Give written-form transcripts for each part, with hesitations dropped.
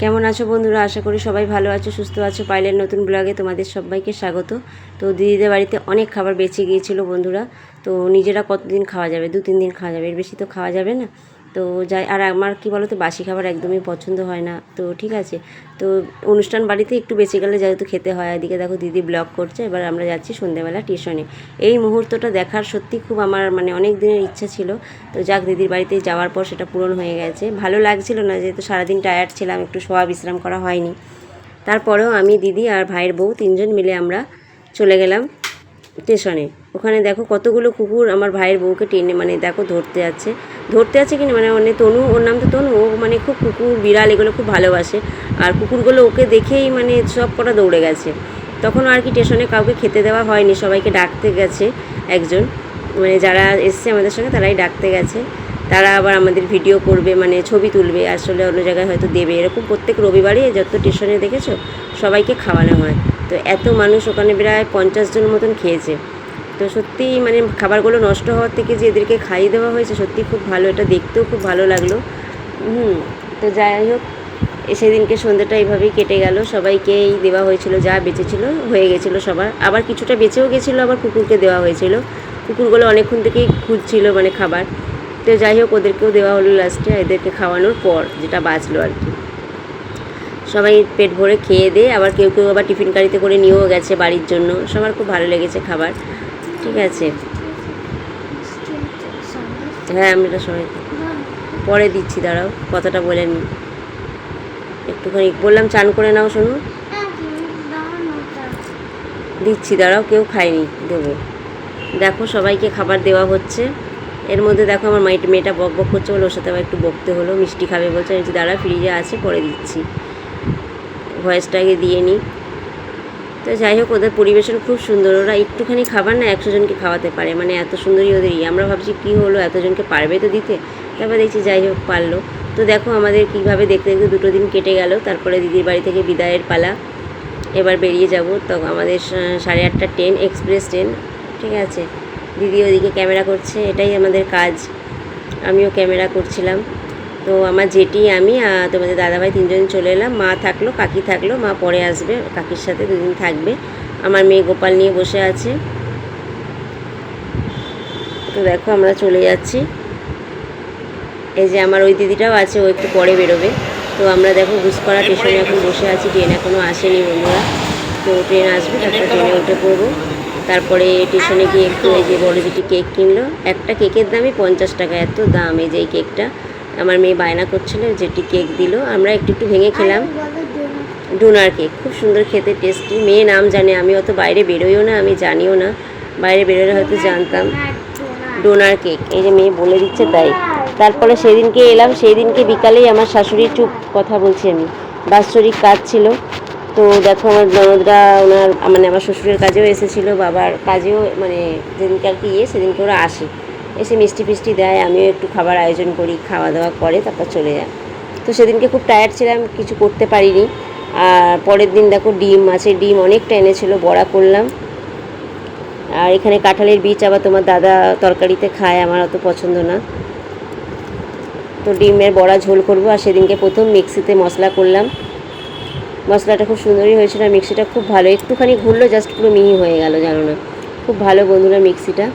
কেমন আছো বন্ধুরা? আশা করি সবাই ভালো আছো, সুস্থ আছো। পাইলের নতুন ব্লগে তোমাদের সবাইকে স্বাগত। তো দিদিদের বাড়িতে অনেক খাবার বেঁচে গিয়েছিল বন্ধুরা। তো নিজেরা কতদিন খাওয়া যাবে? 2-3 দিন খাওয়া যাবে, এর বেশি তো খাওয়া যাবে না। তো যাই, আর আমার কী বলো তো, বাসি খাবার একদমই পছন্দ হয় না। তো ঠিক আছে, তো অনুষ্ঠান বাড়িতে একটু বেঁচে গেলে যেহেতু খেতে হয়। এদিকে দেখো দিদি ব্লগ করছে, এবার আমরা যাচ্ছি সন্ধ্যেবেলা টিউশনে। এই মুহূর্তটা দেখার সত্যি খুব আমার অনেক দিনের ইচ্ছা ছিল। তো যাক, দিদির বাড়িতে যাওয়ার পর সেটা পূরণ হয়ে গেছে। ভালো লাগছিল না, যেহেতু সারাদিন টায়ার্ড ছিলাম, একটু শোয়া বিশ্রাম করা হয়নি। তারপরেও আমি, দিদি আর ভাইয়ের বউ 3জন মিলে আমরা চলে গেলাম স্টেশনে। ওখানে দেখো কতগুলো কুকুর আমার ভাইয়ের বউকে টেনে দেখো ধরতে আছে কিনা তনু, ওর নাম তো তনু। ও খুব কুকুর বিড়াল এগুলো খুব ভালোবাসে। আর কুকুরগুলো ওকে দেখেই সব কটা দৌড়ে গেছে। তখন আর কি স্টেশনে কাউকে খেতে দেওয়া হয়নি, সবাইকে ডাকতে গেছে একজন, যারা এসছে আমাদের সঙ্গে তারাই ডাকতে গেছে। তারা আবার আমাদের ভিডিও করবে, ছবি তুলবে, আসলে অন্য জায়গায় হয়তো দেবে। এরকম প্রত্যেক রবিবারই যত স্টেশনে দেখেছো সবাইকে খাওয়ানো হয়। তো এত মানুষ ওখানে প্রায় 50 জন মতন খেয়েছে। তো সত্যিই খাবারগুলো নষ্ট হওয়ার থেকে যে এদেরকে খাইয়ে দেওয়া হয়েছে সত্যি খুব ভালো, এটা দেখতেও খুব ভালো লাগলো। তো যাই হোক, সেদিনকে সন্ধ্যাটা এইভাবেই কেটে গেল। সবাইকেই দেওয়া হয়েছিল, যা বেঁচেছিল হয়ে গেছিলো সবার। আবার কিছুটা বেঁচেও গেছিলো, আবার কুকুরকে দেওয়া হয়েছিল। কুকুরগুলো অনেকক্ষণ থেকেই খুঁজছিল খাবার। তো যাই হোক, ওদেরকেও দেওয়া হলো লাস্টে, এদেরকে খাওয়ানোর পর যেটা বাঁচলো আর কি। সবাই পেট ভরে খেয়ে দিয়ে আবার কেউ কেউ আবার টিফিন গাড়িতে করে নিয়েও গেছে বাড়ির জন্য। সবার খুব ভালো লেগেছে খাবার। ঠিক আছে, হ্যাঁ আমি এটা সবাই পরে দিচ্ছি, দাঁড়াও কথাটা বলে নিই। একটুখানি বললাম চান করে নাও, শোনো দিচ্ছি, দাঁড়াও, কেউ খায়নি, দেবো। দেখো সবাইকে খাবার দেওয়া হচ্ছে। এর মধ্যে দেখো আমার মেয়েটা বক বক করছে বলে ওর সাথে আবার একটু বকতে হলো। মিষ্টি খাবে বলছে, আমি দাঁড়া ফ্রিজে আছে পরে দিচ্ছি, ভয়েসটা আগে দিয়ে নিই। তো যাই হোক, ওদের পরিবেশন খুব সুন্দর। ওরা একটুখানি খাবার না 100 জনকে খাওয়াতে পারে, এত সুন্দরই ওদের। আমরা ভাবছি কী হলো, এতজনকে পারবে তো দিতে। তারপর দেখছি যাই হোক পারলো। তো দেখো আমাদের কীভাবে দেখতে দেখতে 2 দিন কেটে গেল। তারপরে দিদির বাড়ি থেকে বিদায়ের পালা, এবার বেরিয়ে যাব। তো আমাদের 8:30 ট্রেন, এক্সপ্রেস ট্রেন। ঠিক আছে, দিদি ওদিকে ক্যামেরা করছে, এটাই আমাদের কাজ। আমিও ক্যামেরা করছিলাম। তো আমার জেঠি, আমি আর তোমাদের দাদাভাই 3জন চলে এলাম। মা থাকলো, কাকি থাকলো, মা পরে আসবে, কাকির সাথে 2 দিন থাকবে। আমার মেয়ে গোপাল নিয়ে বসে আছে। তো দেখো আমরা চলে যাচ্ছি। এই যে আমার ওই দিদিটাও আছে, ও একটু পরে বেরোবে। তো আমরা দেখো গুসকরা স্টেশনে এখন বসে আছি, ট্রেন এখনও আসেনি বন্ধুরা। তো ট্রেন আসবে, তারপর ট্রেনে উঠে পড়বো। তারপরে স্টেশনে গিয়ে একটু, এই যে বড় যেটি কেক কিনলো, একটা কেকের দামই 50 টাকা, এত দাম। এই যে এই কেকটা আমার মেয়ে বায়না করছিল, যেটি কেক দিল, আমরা একটু একটু ভেঙে খেলাম। ডোনার কেক খুব সুন্দর খেতে, টেস্টি। মেয়ে নাম জানে, আমি অত বাইরে বেরোইও না, আমি জানিও না। বাইরে বেরোলে হয়তো জানতাম। ডোনার কেক, এই যে মেয়ে বলে দিচ্ছে তাই। তারপরে সেদিনকে এলাম, সেই দিনকে বিকালেই আমার শাশুড়ি, চুপ কথা বলছি আমি, বাৎসরিক কাজ ছিল। তো দেখো আমার ননদরা, ওনার আমার শ্বশুরের কাজেও এসেছিলো, বাবার কাজেও, যেদিনকে আর কি সেদিনকে ওরা আসে, এসে মিষ্টি ফিষ্টি দেয়। আমিও একটু খাবার আয়োজন করি, খাওয়া দাওয়া করে তারপর চলে যায়। তো সেদিনকে খুব টায়ার্ড ছিলাম, কিছু করতে পারিনি। আর পরের দিন দেখো ডিম, মাছের ডিম অনেকটা এনেছিলো, বড়া করলাম। আর এখানে কাঁঠালের বীজ আবার তোমার দাদা তরকারিতে খায়, আমার অত পছন্দ না। তো ডিমের বড়া ঝোল করবো। আর সেদিনকে প্রথম মিক্সিতে মশলা করলাম, মশলাটা খুব সুন্দরই হয়েছিল। আর মিক্সিটা খুব ভালো, একটুখানি ঘুরলো জাস্ট পুরো মিহি হয়ে গেল, জানো না, খুব ভালো বন্ধুরা মিক্সিটা।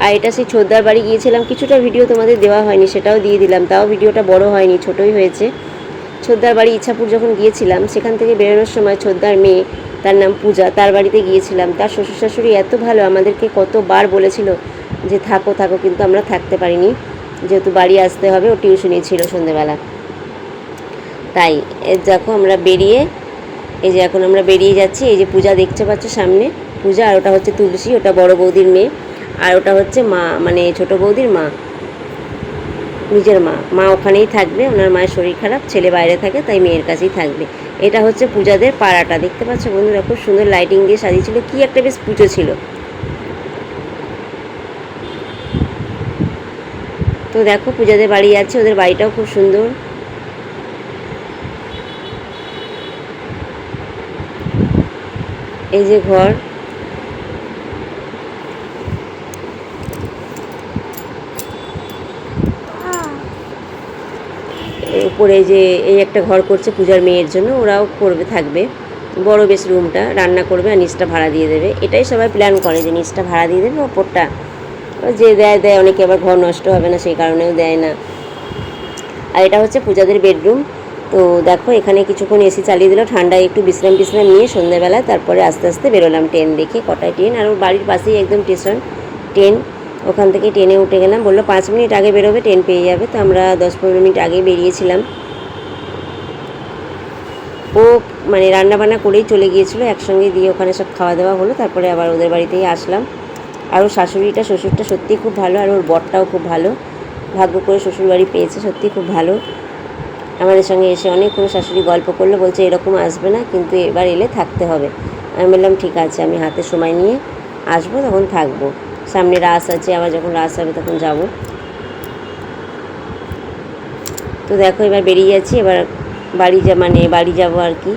আর এটা সেই ছোদ্দার বাড়ি গিয়েছিলাম, কিছুটা ভিডিও তোমাদের দেওয়া হয়নি, সেটাও দিয়ে দিলাম। তাও ভিডিওটা বড় হয়নি, ছোটোই হয়েছে। ছোদ্দার বাড়ি ইচ্ছাপুর যখন গিয়েছিলাম, সেখান থেকে বেরোনোর সময় ছোদ্দার মেয়ে, তার নাম পূজা, তার বাড়িতে গিয়েছিলাম। তার শ্বশুর শাশুড়ি এত ভালো, আমাদেরকে কতবার বলেছিল যে থাকো থাকো, কিন্তু আমরা থাকতে পারিনি, যেহেতু বাড়ি আসতে হবে, ও টিউশনি ছিল সন্ধেবেলা। তাই দেখো আমরা বেরিয়ে, এই যে এখন আমরা বেরিয়ে যাচ্ছি। এই যে পূজা দেখতে পাচ্ছ সামনে, পূজা। আর ওটা হচ্ছে তুলসী, ওটা বড় বৌদির মেয়ে। আর ওটা হচ্ছে মা, ছোটো বৌদির মা, নিজের মা ওখানেই থাকবে। ওনার মায়ের শরীর খারাপ, ছেলে বাইরে থাকে, তাই মেয়ের কাছেই থাকবে। এটা হচ্ছে পূজাদের পাড়াটা, দেখতে পাচ্ছ বন্ধুরা, খুব সুন্দর লাইটিং দিয়ে সাজিয়েছিল, কি একটা বেশ পুজো ছিল। তো দেখো পূজাদের বাড়ি আছে, ওদের বাড়িটাও খুব সুন্দর। এই যে ঘর, উপরে যে এই একটা ঘর করছে পূজার মেয়ের জন্য, ওরাও করবে, থাকবে বড় বেশ রুমটা, রান্না করবে আর নিচটা ভাড়া দিয়ে দেবে। এটাই সবাই প্ল্যান করে যে নিচটা ভাড়া দিয়ে দেবে, ওপরটা যে দেয় অনেকে আবার ঘর নষ্ট হবে না সেই কারণেও দেয় না। আর এটা হচ্ছে পূজাদের বেডরুম। তো দেখো এখানে কিছুক্ষণ এসি চালিয়ে দিল, ঠান্ডায় একটু বিশ্রাম নিয়ে সন্ধ্যাবেলায় তারপরে আস্তে আস্তে বেরোলাম ট্রেন দেখে। কটায় ট্রেন, আর ওর বাড়ির পাশেই একদম স্টেশন ট্রেন, ওখান থেকে ট্রেনে উঠে গেলাম। বললো 5 মিনিট আগে বেরোবে, ট্রেন পেয়ে যাবে। তো আমরা 10-15 মিনিট আগে বেরিয়েছিলাম। ও মানে রান্নাবান্না করেই চলে গিয়েছিল একসঙ্গে, দিয়ে ওখানে সব খাওয়া দাওয়া হলো, তারপরে আবার ওদের বাড়িতেই আসলাম। আর ওর শ্বশুরটা সত্যিই খুব ভালো, আর ওর বরটাও খুব ভালো, ভাগ্য করে শ্বশুরবাড়ি পেয়েছে, সত্যি খুব ভালো। আমাদের সঙ্গে এসে অনেকক্ষণ শাশুড়ি গল্প করলো, বলছে এরকম আসবে না কিন্তু এবার এলে থাকতে হবে। আমি বললাম ঠিক আছে, আমি হাতে সময় নিয়ে আসবো, তখন থাকবো, সামনে রাস আছে, আবার যখন রাস হবে তখন যাব। তো দেখো এবার বেরিয়ে যাচ্ছি, এবার বাড়ি যাব আর কি।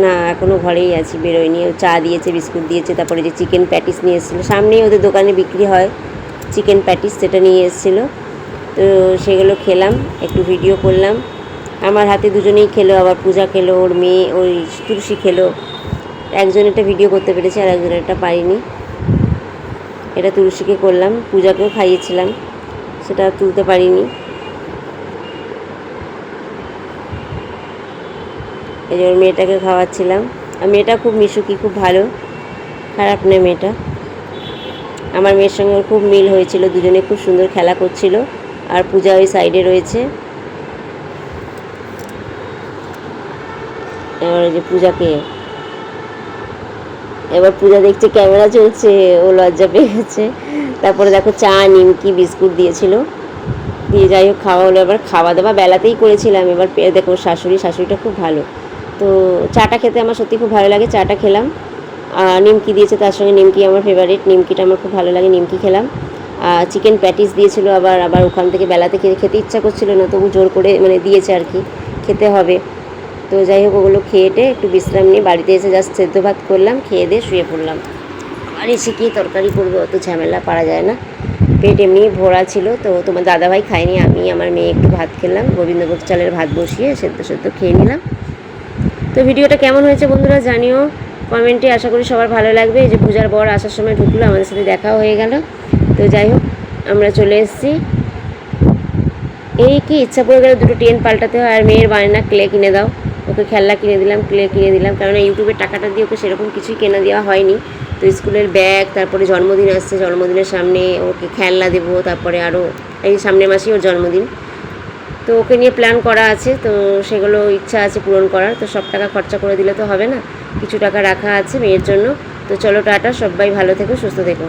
না এখনও ঘরেই আছি, বেরোয়নি। চা দিয়েছে, বিস্কুট দিয়েছে, তারপরে যে চিকেন প্যাটিস নিয়ে এসেছিলো, সামনেই ওদের দোকানে বিক্রি হয় চিকেন প্যাটিস, সেটা নিয়ে এসেছিলো। তো সেগুলো খেলাম, একটু ভিডিও করলাম। আমার হাতে দুজনেই খেলো, আবার পূজা খেলো, ওর মেয়ে ওই তুলসী খেলো। একজনেরটা ভিডিও করতে পেরেছি আর একজনেরটা পারিনি। এটা তুলসীকে করলাম, পূজাকেও খাইয়েছিলাম, সেটা তুলতে পারিনি। এই যে ওর মেয়েটাকে খাওয়াচ্ছিলাম। আর মেয়েটা খুব মিশুকি, খুব ভালো, খারাপ নয় মেয়েটা। আমার মেয়ের সঙ্গে ওর খুব মিল হয়েছিল, দুজনে খুব সুন্দর খেলা করছিল। আর পূজা ওই সাইডে রয়েছে। এবার যে এবার পূজা দেখছে ক্যামেরা চলছে, ও লজ্জা পেয়ে গেছে। তারপরে দেখো চা, নিমকি, বিস্কুট দিয়েছিল, দিয়ে যাই হোক খাওয়া হলো। এবার খাওয়া দাওয়া বেলাতেই করেছিলাম। এবার দেখো শাশুড়িটা খুব ভালো, তো চাটা খেতে আমার সত্যি খুব ভালো লাগে, চাটা খেলাম। নিমকি দিয়েছে, তার সঙ্গে নিমকি আমার ফেভারিট, নিমকিটা আমার খুব ভালো লাগে, নিমকি খেলাম। চিকেন প্যাটিস দিয়েছিল, আবার ওখান থেকে বেলাতে খেতে ইচ্ছা করছিল না, তবু জোর করে মানে দিয়েছে আর কি, খেতে হবে। তো যাই হোক ওগুলো খেয়েটে একটু বিশ্রাম নিয়ে বাড়িতে এসে জাস্ট সেদ্ধ ভাত করলাম, খেয়ে দিয়ে শুয়ে পড়লাম। আর এসে কি তরকারি করবে, অত ঝামেলা পারা যায় না। পেট এমনি ভরা ছিল, তো তোমার দাদাভাই খায়নি, আমি আমার মেয়ে একটু ভাত খেলাম, গোবিন্দভোগ চালের ভাত বসিয়ে সেদ্ধ খেয়ে নিলাম। তো ভিডিওটা কেমন হয়েছে বন্ধুরা জানিও কমেন্টে, আশা করি সবার ভালো লাগবে। এই যে পূজার বর আসার সময় ঢুকলো, আমাদের সাথে দেখাও হয়ে গেল। তো যাই হোক আমরা চলে এসেছি। এই কি ইচ্ছা পড়ে গেল, দুটো ট্রেন পাল্টাতে হয়। আর মেয়ের বায়না ক্লে কিনে দাও, ওকে খেলনা কিনে দিলাম, ক্লে কিনে দিলাম, কারণ ইউটিউবের টাকাটা দিয়ে ওকে সেরকম কিছুই কেনা দেওয়া হয়নি। তো স্কুলের ব্যাগ, তারপরে জন্মদিন আসছে, জন্মদিনের সামনে ওকে খেলনা দেবো, তারপরে আরও এই সামনের মাসেই ওর জন্মদিন, তো ওকে নিয়ে প্ল্যান করা আছে। তো সেগুলো ইচ্ছা আছে পূরণ করার, তো সব টাকা খরচা করে দিলে তো হবে না, কিছু টাকা রাখা আছে মেয়ের জন্য। তো চলো টাটা, সবাই ভালো থেকো, সুস্থ থেকো।